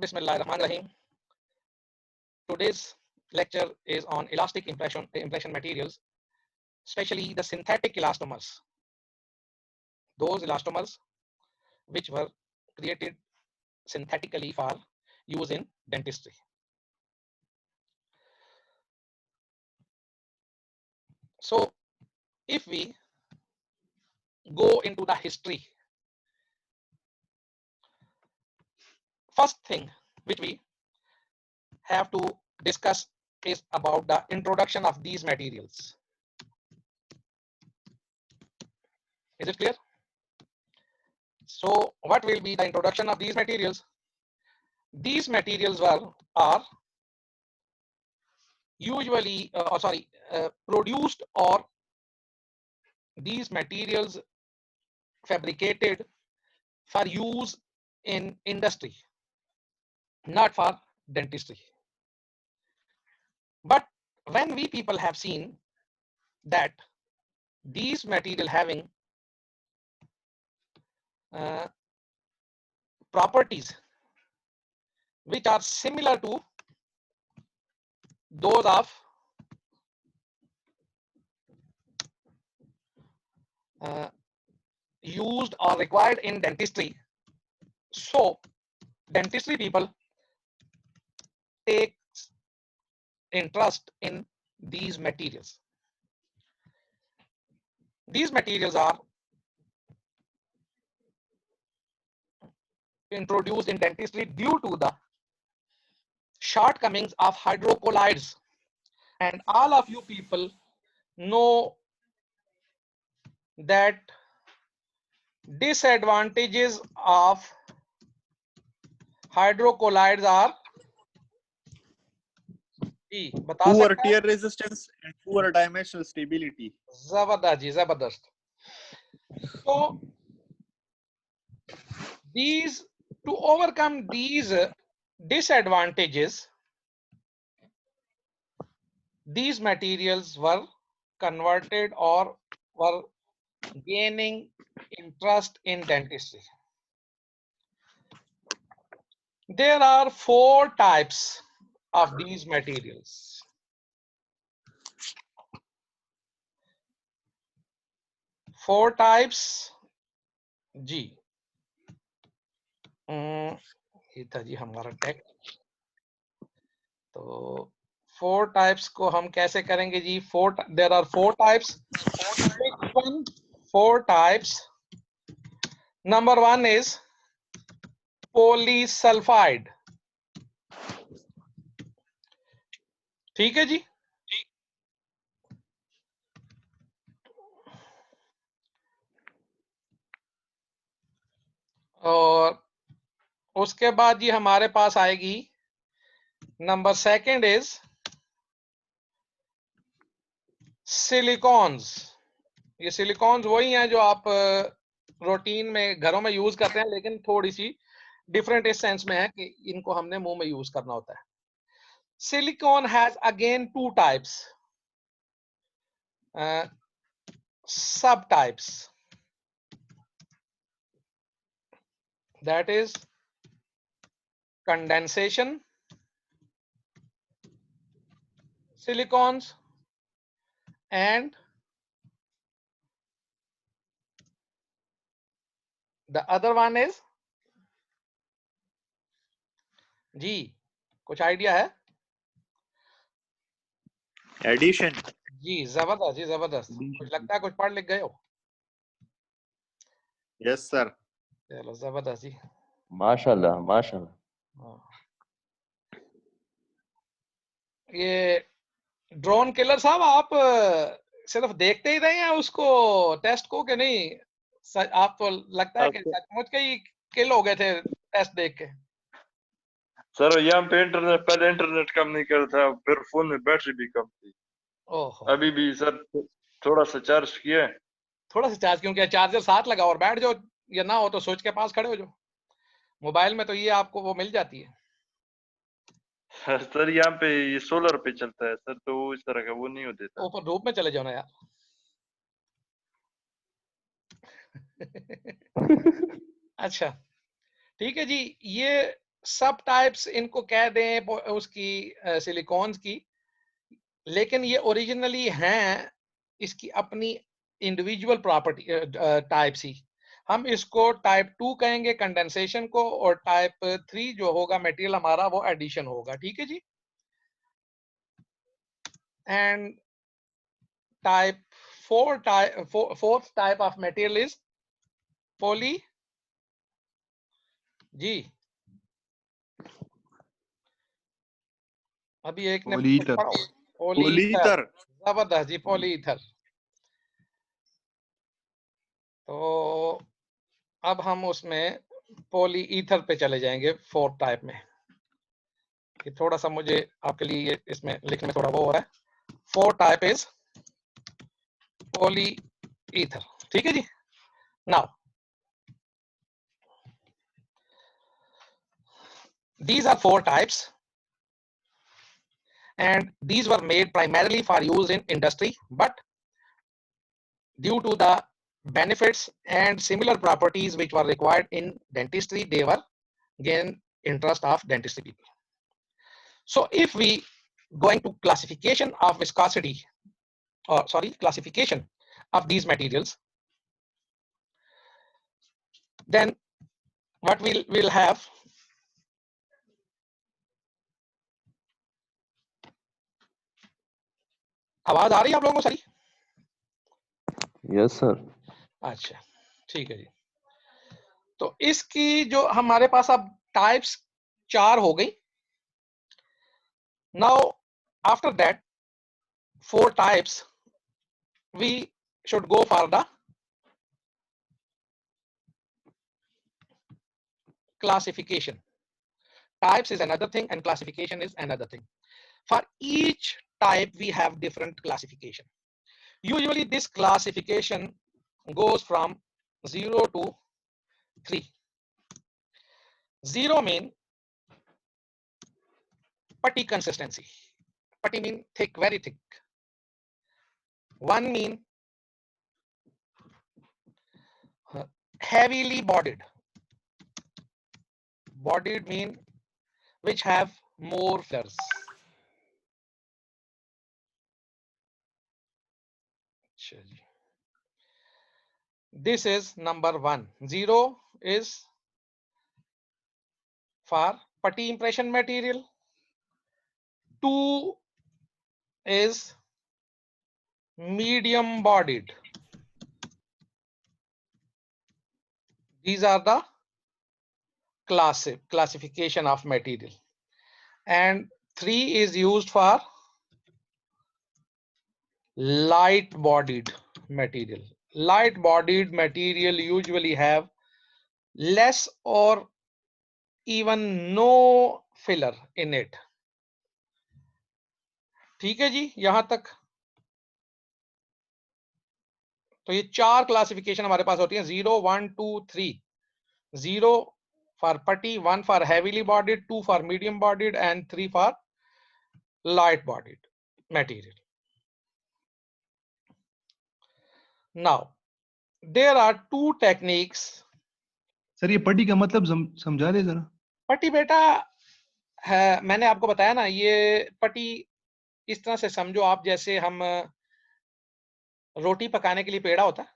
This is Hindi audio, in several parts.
Bismillahirrahmanirrahim. Today's lecture is on elastic impression materials, especially the synthetic elastomers. Those elastomers which were created synthetically for use in dentistry. So if we go into the history, first thing which we have to discuss is about the introduction of these materials. Is it clear? So what will be the introduction of these materials? These materials are usually produced, or these materials fabricated for use in industry, not for dentistry. But when we people have seen that these material having properties which are similar to those of used or required in dentistry, so dentistry people take interest in these materials. These materials are introduced in dentistry due to the shortcomings of hydrocolloids, and all of you people know that disadvantages of hydrocolloids are बता poor सकता है? tear resistance and poor dimensional stability. जबरदस्त जी, जबरदस्त. So to overcome these disadvantages, these materials were converted or were gaining interest in dentistry. There are 4 types of these materials. Four types जी. ये था जी हमारा टेक्स्ट. तो 4 types को हम कैसे करेंगे जी? There are 4 types. Which one? 4 types. Number 1 is polysulfide. ठीक है जी. और उसके बाद जी हमारे पास आएगी नंबर 2 इज सिलिकॉन्स. ये सिलिकॉन्स वही हैं जो आप रूटीन में घरों में यूज करते हैं, लेकिन थोड़ी सी डिफरेंट इस सेंस में है कि इनको हमने मुंह में यूज करना होता है. सिलिकॉन हैज अगेन 2 टाइप्स, सब types, that is condensation silicons and the other one is जी कुछ आइडिया है? Addition. जी जबरदस्त जी जबरदस्त. कुछ लगता है कुछ पढ़ लिख गए हो? Yes sir. चलो जबरदस्त जी. माशाल्लाह माशाल्लाह. ये ड्रोन किलर साहब आप सिर्फ देखते ही रहे हैं उसको टेस्ट को कि नहीं? आप तो लगता है कि सचमुच के ही किल हो गए थे टेस्ट देख के. सर यहाँ पे पहले इंटरनेट काम नहीं कर था, फिर फोन में बैटरी भी कम थी. ओहो. अभी भी सर थोड़ा सा चार्ज किया है. थोड़ा सा चार्ज क्यों किया? चार्जर साथ लगा और बैठ जाओ, या ना हो तो स्विच के पास खड़े हो जाओ. मोबाइल में तो ये आपको वो मिल जाती है. सर यहाँ पे ये सोलर पे चलता है सर, तो इस तरह का वो नहीं हो देता. ऊपर धूप में चले जाओ ना यार. अच्छा ठीक है जी. ये सब टाइप्स इनको कह दें उसकी सिलिकॉन्स की, लेकिन ये ओरिजिनली हैं इसकी अपनी इंडिविजुअल प्रॉपर्टी टाइप्स ही। हम इसको टाइप 2 कहेंगे कंडेंसेशन को, और टाइप 3 जो होगा मटेरियल हमारा वो एडिशन होगा। ठीक है जी। And type fourth type of material is poly जी। अभी एक ने पॉलीथर। पॉलीथर, जबरदस्त जी, पॉलीथर। तो अब हम उसमें पॉलीईथर पे चले जाएंगे फोर्थ टाइप में। कि थोड़ा सा मुझे आपके लिए इसमें लिखने में थोड़ा वो हो रहा है। Fourth type is polyether. ठीक है जी। Now these are 4 types and these were made primarily for use in industry, but due to the benefits and similar properties which were required in dentistry, they were gain interest of dentistry people. So if we going to classification of viscosity, or sorry, classification of these materials, then what we'll have, आवाज आ रही है आप लोगों को सारी? Yes, sir. अच्छा, ठीक है जी। तो इसकी जो हमारे पास अब टाइप्स 4 हो गई। Now after that 4 types, we should go for the classification. Types is another thing and classification is another thing. For each type we have different classification. Usually this classification goes from 0 to 3. 0 mean putty consistency. Putty mean thick, very thick. 1 mean heavily bodied. Bodied mean which have more fillers. This is number 1. 0 is for putty impression material. 2 is medium bodied. These are the classification of material. And 3 is used for light bodied material. Light bodied material usually have less or even no filler in it. ठीक है जी, यहां तक। तो ये 4 क्लासिफिकेशन हमारे पास होती है, 0, 1, 2, 3. 0 for putty, 1 for heavily bodied, 2 for medium bodied, and 3 for light bodied material. Now there are 2 techniques. Sir ये पट्टी का मतलब समझा दे जरा। पट्टी बेटा है, मैंने आपको बताया ना, ये पट्टी इस तरह से समझो आप, जैसे हम रोटी पकाने के लिए पेड़ा होता है,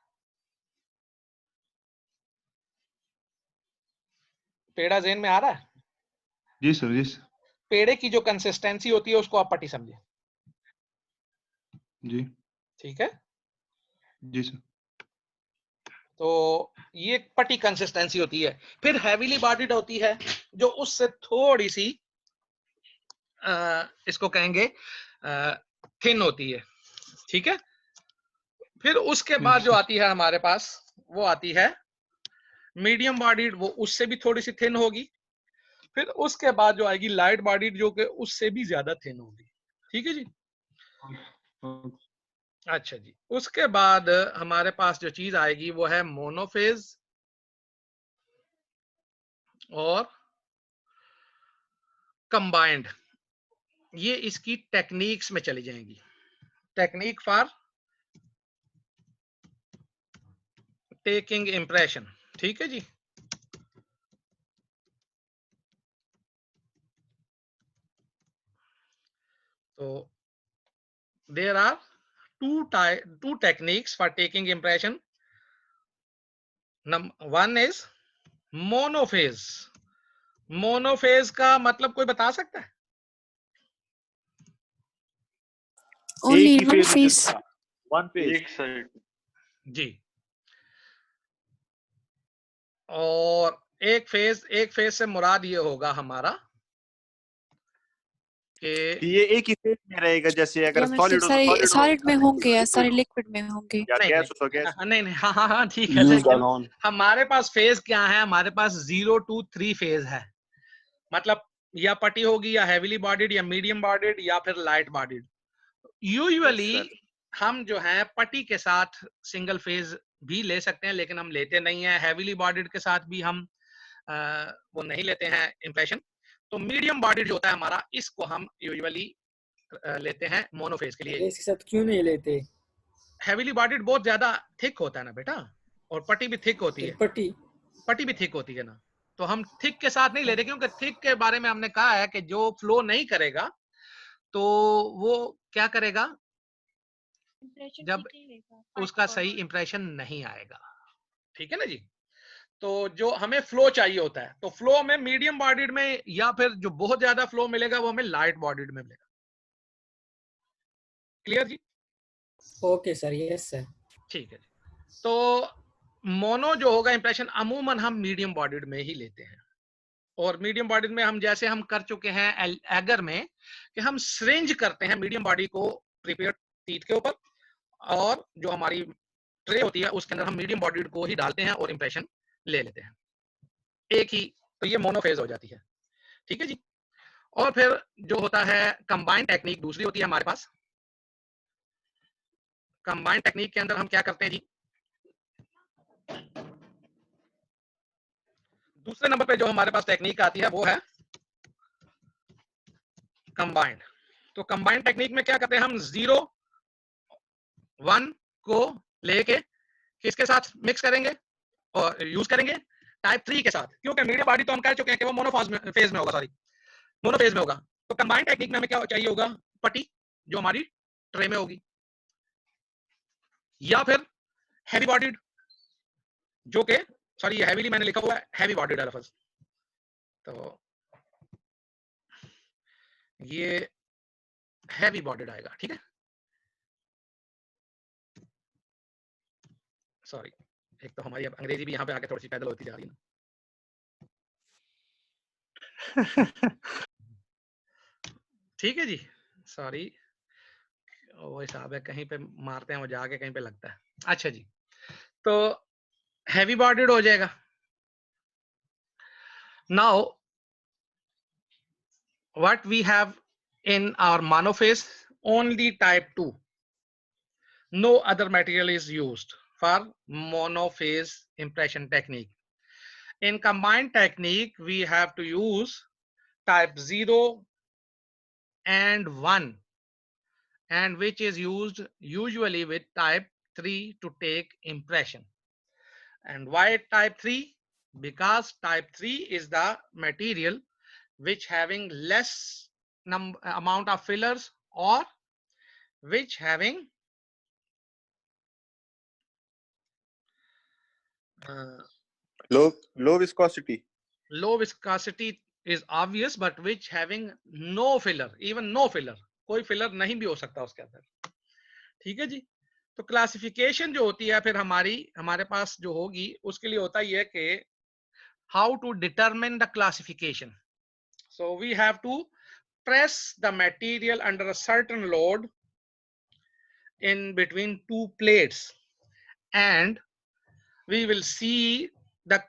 पेड़ा ज़हन में आ रहा है? जी सर, जी सर। पेड़े की जो कंसिस्टेंसी होती है उसको आप पट्टी समझिए। जी ठीक है, जी सर। तो ये पट्टी कंसिस्टेंसी होती है। फिर हैवीली बॉडीड होती है जो उससे थोड़ी सी इसको कहेंगे थिन होती है। ठीक है, फिर उसके बाद जो आती है हमारे पास वो आती है मीडियम बॉडीड, वो उससे भी थोड़ी सी थिन होगी। फिर उसके बाद जो आएगी लाइट बॉडीड, जो कि उससे भी ज्यादा थिन होगी। ठीक है जी। अच्छा जी, उसके बाद हमारे पास जो चीज आएगी वो है मोनोफेज और कंबाइंड। ये इसकी टेक्निक्स में चली जाएंगी। Technique for taking impression. ठीक है जी। So there are two techniques for taking impression. One is monophase. मोनोफेज का मतलब कोई बता सकता है? Only एक ही one phase में phase. चलता, one phase. एक साइड जी, और एक फेज से मुराद ये होगा हमारा कि ये एक ही phase में रहेगा, जैसे अगर या solid हो तो solid सॉलिड में हो, होंगे या सारे liquid हो, लिक्विड में होंगे. या नहीं गैस नहीं हो तो गैस. नहीं नहीं, हाँ हाँ हाँ ठीक है, Used लेकिन on. हमारे पास फेज क्या है? हमारे पास 0 to 3 फेज है, मतलब या पटी होगी या हैवीली बॉडीड या मीडियम बॉडीड या फिर light bodied. Usually Yes, sir. हम जो है पटी के साथ सिंगल फेज भी ले सकते हैं, लेकिन हम लेते नहीं है. हैवीली बॉडीड के साथ भी हम वो नहीं लेते हैं इंप्रेशन. तो मीडियम बॉडीड जो होता है हमारा, इसको हम यूजुअली लेते हैं मोनोफेज के लिए. इसके साथ क्यों नहीं लेते? हैवीली बॉडीड बहुत ज्यादा थिक होता है ना बेटा, और पटी भी थिक होती है. पटी भी थिक होती है ना, तो हम थिक के साथ नहीं लेते, क्योंकि थिक के बारे में हमने कहा है कि जो फ्लो नहीं करेगा तो वो क्या करेगा? जब उसका सही इंप्रेशन नहीं आएगा. ठीक है ना जी. तो जो हमें फ्लो चाहिए होता है, तो फ्लो में मीडियम बॉडीड में, या फिर जो बहुत ज्यादा फ्लो मिलेगा वो हमें लाइट बॉडीड में मिलेगा. क्लियर जी? Okay sir, yes sir. ठीक है जी. तो मोनो जो होगा इंप्रेशन, अमूमन हम मीडियम बॉडीड में ही लेते हैं. और मीडियम बॉडीड में हम, जैसे हम कर चुके हैं एगर में, कि हम सिरिंज करते हैं मीडियम बॉडी को प्रिपेयर टीथ के ऊपर, और जो हमारी ट्रे होती है उसके अंदर हम मीडियम बॉडीड को ही डालते हैं और इंप्रेशन ले लेते हैं एक ही. तो ये मोनोफेज हो जाती है. ठीक है जी. और फिर जो होता है कंबाइंड टेक्निक, दूसरी होती है हमारे पास. कंबाइंड टेक्निक के अंदर हम क्या करते हैं जी? दूसरे नंबर पे जो हमारे पास टेक्निक आती है वो है कंबाइंड. तो कंबाइंड टेक्निक में क्या करते हैं? हम 0 1 को लेके किसके साथ मिक्स करेंगे और यूज करेंगे? टाइप 3 के साथ, क्योंकि मीडियम बॉडी तो हम कह चुके हैं कि वो मोनोफेज में होगा, सॉरी मोनोफेज में होगा. तो कंबाइंड टेक्निक में हमें क्या चाहिए होगा? पट्टी जो हमारी ट्रे में होगी, या फिर हैवी बॉडीड, जो के सॉरी ये हैवीली मैंने लिखा हुआ है, हैवी बॉडीड है लफ्ज. तो ये हैवी बॉडीड आएगा. ठीक है, सॉरी, एक तो हमारी अब अंग्रेजी भी यहाँ पे आके थोड़ी सी पैदल होती जा रही है ना. ठीक है जी, सॉरी, वो हिसाब है, कहीं पे मारते हैं वो जाके कहीं पे लगता है. अच्छा जी, तो हैवी बॉडीड हो जाएगा. Now what we have in our monophase, only type 2. No other material is used for monophase impression technique. In combined technique, we have to use type 0 and 1, and which is used usually with type 3 to take impression. And why type 3? Because type 3 is the material which having less amount of fillers, or which having low viscosity. low viscosity is obvious, but which having no filler, even no filler, कोई फिलर नहीं भी हो सकता उसके अंदर. ठीक है जी. तो क्लासिफिकेशन जो होती है फिर हमारे पास जो होगी, उसके लिए होता ही है कि how to determine the classification. So we have to press the material under a certain load in between two plates, and we will see the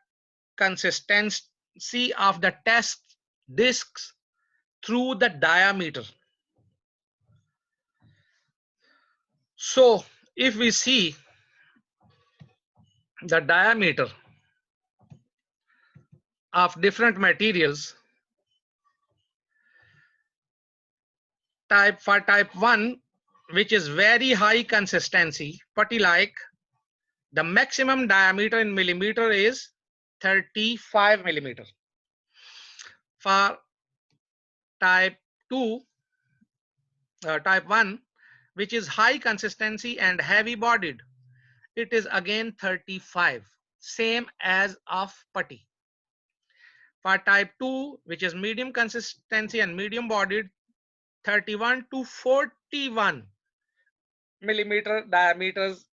consistency of the test discs through the diameter. So if we see the diameter of different materials, for type 1, which is very high consistency, putty like, the maximum diameter in millimeter is 35 millimeter. For type 2, type 1, which is high consistency and heavy bodied, it is again 35, same as of putty. For type 2, which is medium consistency and medium bodied, 31 to 41 millimeter diameters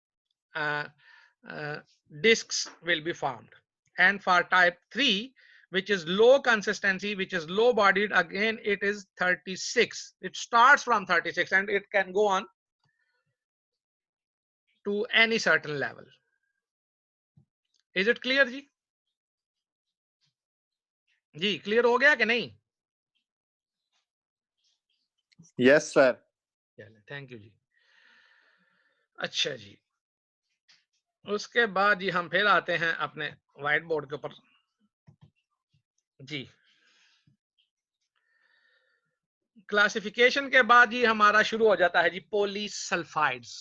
discs will be formed. And for type 3, which is low consistency, which is low bodied, again it is 36. It starts from 36 and it can go on to any certain level. Is it clear जी? जी क्लियर हो गया कि नहीं? Yes, sir. थैंक यू जी. अच्छा जी, उसके बाद जी हम फिर आते हैं अपने व्हाइट बोर्ड के ऊपर जी. क्लासिफिकेशन के बाद जी हमारा शुरू हो जाता है जी पॉलीसल्फाइड्स.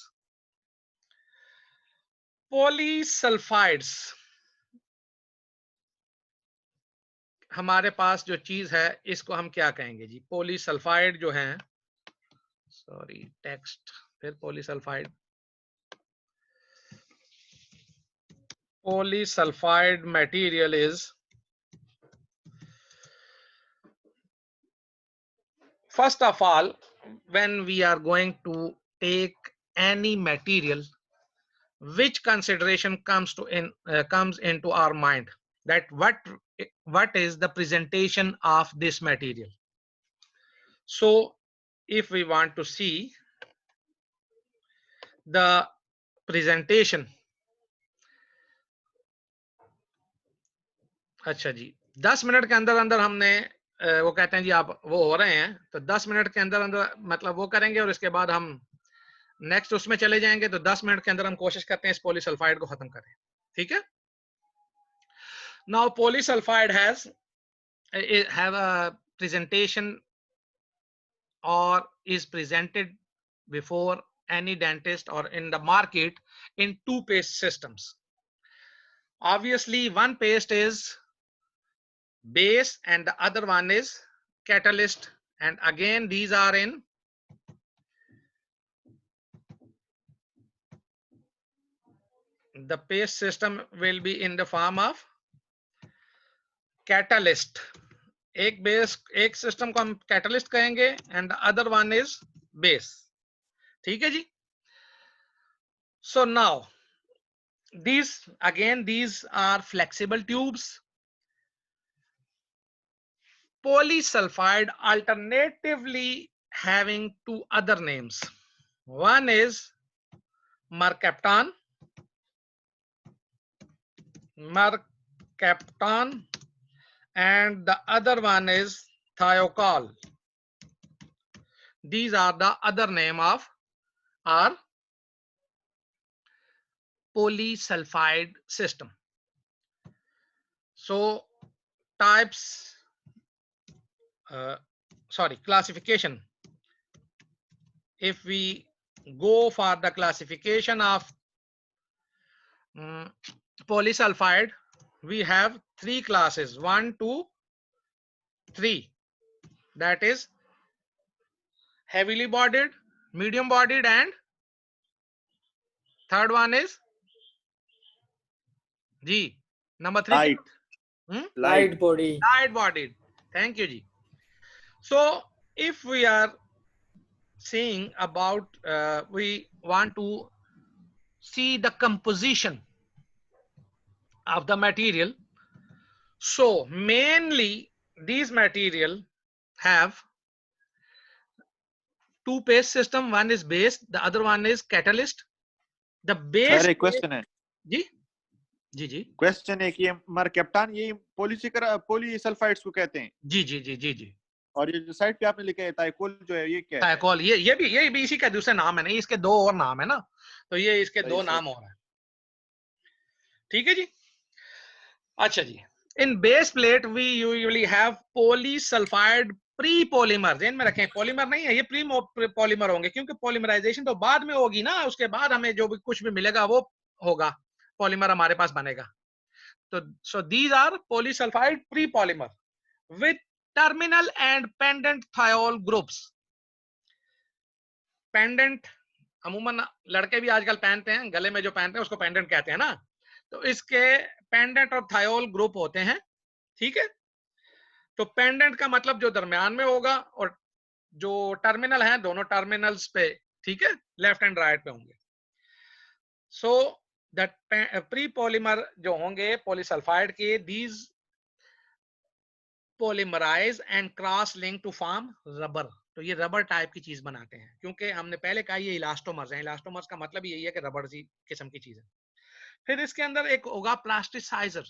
पॉलीसल्फाइड्स हमारे पास जो चीज है इसको हम क्या कहेंगे जी? पॉलीसल्फाइड जो है, सॉरी टेक्स्ट, फिर polysulphide. Polysulfide material is, first of all, when we are going to take any material, which consideration comes into our mind, that what is the presentation of this material. So if we want to see the presentation, अच्छा जी 10 मिनट के अंदर अंदर हमने वो कहते हैं जी आप वो हो रहे हैं तो 10 मिनट के अंदर अंदर मतलब वो करेंगे और इसके बाद हम नेक्स्ट उसमें चले जाएंगे. तो 10 मिनट के अंदर हम कोशिश करते हैं इस पॉलीसल्फाइड को खत्म करें. ठीक है. Now polysulphide have a presentation or is presented before any dentist or in the market in two paste systems. Obviously one paste is base and the other one is catalyst, and again these are in the paste system will be in the form of catalyst. एक बेस एक सिस्टम को हम कैटलिस्ट कहेंगे and other one is base. ठीक है जी. So now these are flexible tubes. Polysulfide alternatively having two other names. One is mercaptan, and the other one is thiokol. These are the other name of our polysulfide system. So types, classification. If we go for the classification of polysulfide, we have three classes, 1, 2, 3. That is heavily bodied, medium bodied, and third one is G. Number 3. Light. Light body. Light bodied. Thank you, G. So if we are seeing about, we want to see the composition of the material. So mainly these material have two paste system. One is base, the other one is catalyst. The base. Sir एक क्वेश्चन है. जी जी जी क्वेश्चन है कि ये मरकैप्टान ये पॉलीसल्फाइड्स को कहते हैं. जी जी जी जी जी. और ये जो साइड पे आपने लिखा है थाइकोल जो है ये क्या है? थाइकोल ये भी इसी का दूसरा नाम है. नहीं, इसके दो और नाम है ना, तो ये इसके दो नाम और हैं. ठीक है जी. अच्छा जी. In base plate we usually have polysulfide pre-polymer. ध्यान में रखें, पॉलीमर नहीं है ये, प्री पॉलीमर होंगे, क्योंकि पॉलीमराइजेशन तो बाद में होगी ना, उसके बाद हमें जो भी कुछ भी मिलेगा वो होगा, पॉलीमर हमारे पास बनेगा. तो so these are polysulfide pre-polymer with terminal and pendant thiol groups. Pendant अमूमन लड़के भी आजकल पहनते हैं, गले में जो पहनते हैं उसको पेंडेंट कहते हैं ना, तो इसके पेंडेंट और थायोल ग्रुप होते हैं, ठीक है। तो पेंडेंट का मतलब जो दरमियान में होगा और जो टर्मिनल है दोनों टर्मिनल्स पे, ठीक है, लेफ्ट एंड राइट पे होंगे। सो दैट प्री पॉलीमर जो होंगे पॉलीसल्फाइड के, these polymerise and cross link to form rubber. तो ये रबर टाइप की चीज बनाते हैं, क्योंकि हमने पहले कहा ये इलास्टोमर्स हैं। इलास्टोमर्स का मतलब यही है कि रबर सी किस्म की चीज है। फिर इसके अंदर एक होगा plasticiser.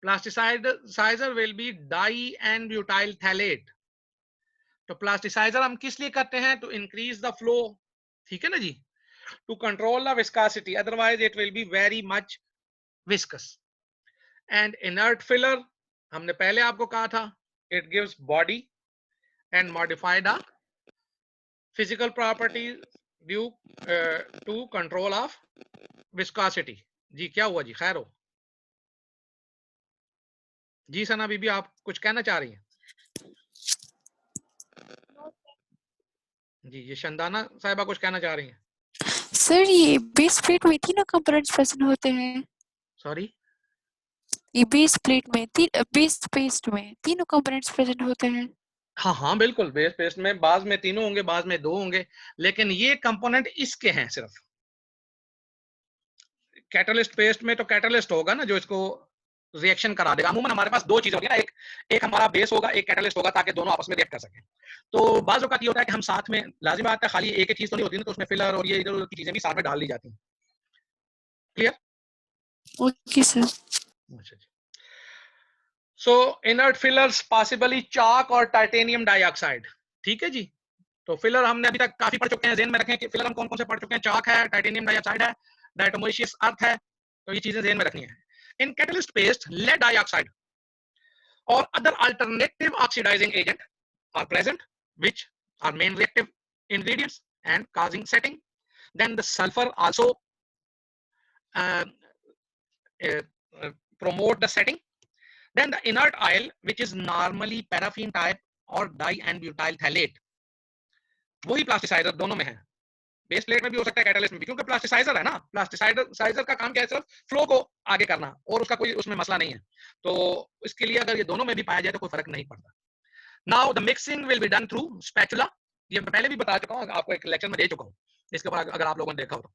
Plasticiser will be di and butyl phthalate. तो प्लास्टिसाइजर हम किस लिए करते हैं? टू इंक्रीज द फ्लो, ठीक है ना जी, to control the viscosity, otherwise it will be very much viscous. And inert filler, हमने पहले आपको कहा था, it gives body and modify the physical property due to control of viscosity. जी क्या हुआ जी, खैर हो जी? सना बीबी आप कुछ कहना चाह रही हैं जी? ये शंदाना साहिबा कुछ कहना चाह रही हैं? सर ये बेस प्लेट में तीनों कंपोनेंट्स प्रेजेंट होते हैं। सॉरी, ये बेस प्लेट में बेस पेस्ट में तीनों कंपोनेंट्स प्रेजेंट होते हैं। हाँ हाँ बिल्कुल, बेस पेस्ट में बाज में तीनों होंगे, बाज में दो होंगे, लेकिन ये कंपोनेंट इसके हैं सिर्फ। कैटलिस्ट पेस्ट में तो कैटलिस्ट होगा ना जो इसको रिएक्शन करा देगा। अमूमन हमारे पास दो चीजें होगी ना, एक हमारा बेस होगा, एक कैटलिस्ट होगा, ताकि दोनों आपस में रिएक्ट कर सकें। तो बाज औक़ात ये होता है कि हम साथ में, लाजिम बात है खाली एक ही चीज तो नहीं होती ना, तो उसमें फिलर और ये इधर उधर की चीजें भी साथ में डाल दी जाती हैं। क्लियर? Okay sir. अच्छा जी। सो इनर्ट फिलर्स पॉसिबली चाक और टाइटेनियम डाइऑक्साइड, ठीक है जी। तो फिलर हमने अभी तक काफी पढ़ चुके हैं, ज़हन में रखें कि फिलर हम कौन कौन से पढ़ चुके हैं। चाक है, टाइटेनियम डाइऑक्साइड है, डायटोमोसियस अर्थ है, तो ये चीजें ज़हन में रखनी है। In catalyst paste lead dioxide or other alternative oxidizing agent are present, which are main reactive ingredients and causing setting. Then the sulfur also uh, promote the setting. Then the inert oil, which is normally paraffin type or di and butyl phthalate, वही प्लास्टिसाइजर दोनों में है। बेस प्लेट में भी हो सकता है, कैटलिस्ट में भी, क्योंकि प्लास्टिसाइजर है ना। प्लास्टिसाइजर का काम क्या है? सिर्फ फ्लो को आगे करना, और उसका कोई उसमें मसला नहीं है। तो इसके लिए अगर ये दोनों में भी पाया जाए तो कोई फर्क नहीं पड़ता। Now the mixing will be done through spatula. ये मैं पहले भी बता चुका हूँ, आपको एक लेक्चर में दे चुका हूँ, इसके ऊपर अगर आप लोगों ने देखा हो तो।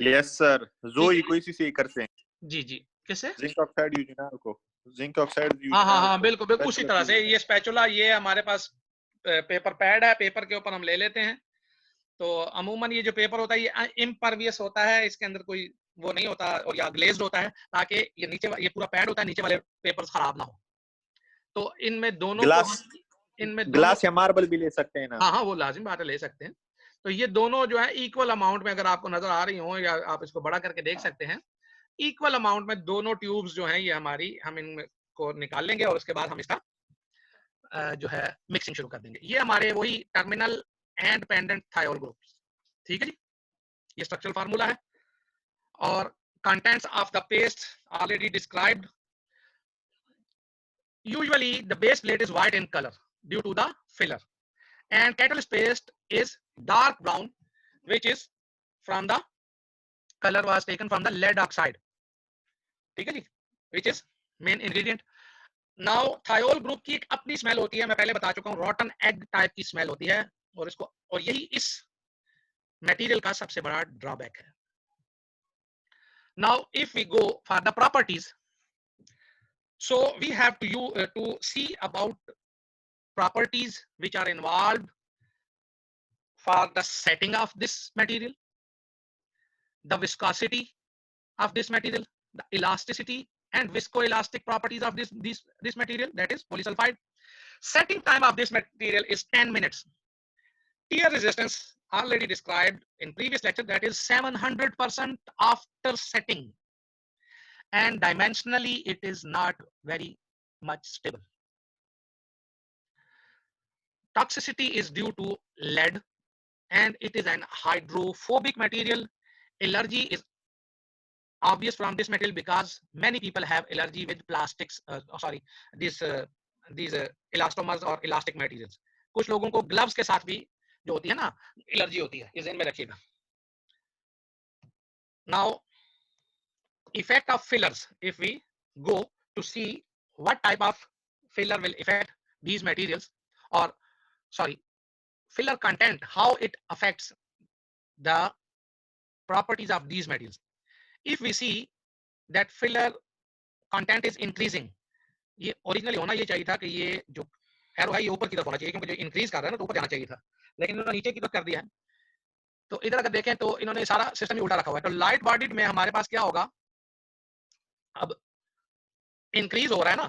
यस सर, जोई को इसी से ही करते हैं। जी जी, किससे? जिंक ऑक्साइड यूजिनाल को, जिंक ऑक्साइड हाँ हाँ हाँ बिल्कुल बिल्कुल उसी तरह से। ये स्पैचुला, ये हमारे पास पेपर पैड है, पेपर के ऊपर हम ले लेते हैं। तो अमूमन ये जो पेपर होता है ये इम्परवियस होता है, इसके अंदर कोई वो नहीं होता, और या ग्लेज्ड होता है, ताकि ये नीचे ये पूरा पैड होता है, नीचे वाले पेपर्स खराब ना हो। तो इनमें दोनों ग्लास या मार्बल भी ले सकते हैं ना? हाँ हाँ वो लाजिम बात है, ले सकते हैं। तो ये दोनों जो है इक्वल अमाउंट में, अगर आपको नजर आ रही हो या आप इसको बड़ा करके देख सकते हैं, इक्वल अमाउंट में दोनों ट्यूब्स जो हैं ये हमारी, हम इनको निकाल लेंगे और उसके बाद हम इसका जो है मिक्सिंग शुरू कर देंगे। ये हमारे वही terminal and pendent thiol groups, ठीक है जी। ये स्ट्रक्चरल फार्मूला है और contents of the paste already described. Usually the base plate is white in colour due to the filler, and catalyst paste is dark brown, which is from the color was taken from the lead oxide, ठीक है जी, which is main ingredient. Now thiol group की एक अपनी स्मेल होती है, मैं पहले बता चुका हूँ, rotten egg टाइप की स्मेल होती है, और इसको, और यही इस मटेरियल का सबसे बड़ा ड्रॉबैक है। Now if we go for the properties, so we have to see about properties which are involved for the setting of this material, the viscosity of this material, the elasticity and viscoelastic properties of this material, that is polysulfide. Setting time of this material is 10 minutes. Tear resistance already described in previous lecture, that is 700% after setting, and dimensionally it is not very much stable. Toxicity is due to lead and it is an hydrophobic material. Allergy is obvious from this material because many people have allergy with plastics, these elastomers or elastic materials. कुछ लोगों को ग्लव्स के साथ भी जो होती है ना एलर्जी होती है, इस ध्यान में रखिएगा। Now effect of fillers, if we go to see what type of filler will affect these materials, or sorry, filler content, how it affects the properties of these materials. If we see that filler content is increasing, ये ओरिजिनली होना ये चाहिए था कि ये जो एरो है ये ऊपर की तरफ होना चाहिए, क्योंकि जो इंक्रीज कर रहा है ना तो ऊपर जाना चाहिए था, लेकिन इन्होंने नीचे की तरफ कर दिया है। तो इधर अगर देखें तो इन्होंने सारा सिस्टम ही उल्टा रखा हुआ है। तो लाइट बॉडीड में हमारे पास क्या होगा, अब इंक्रीज हो रहा है ना,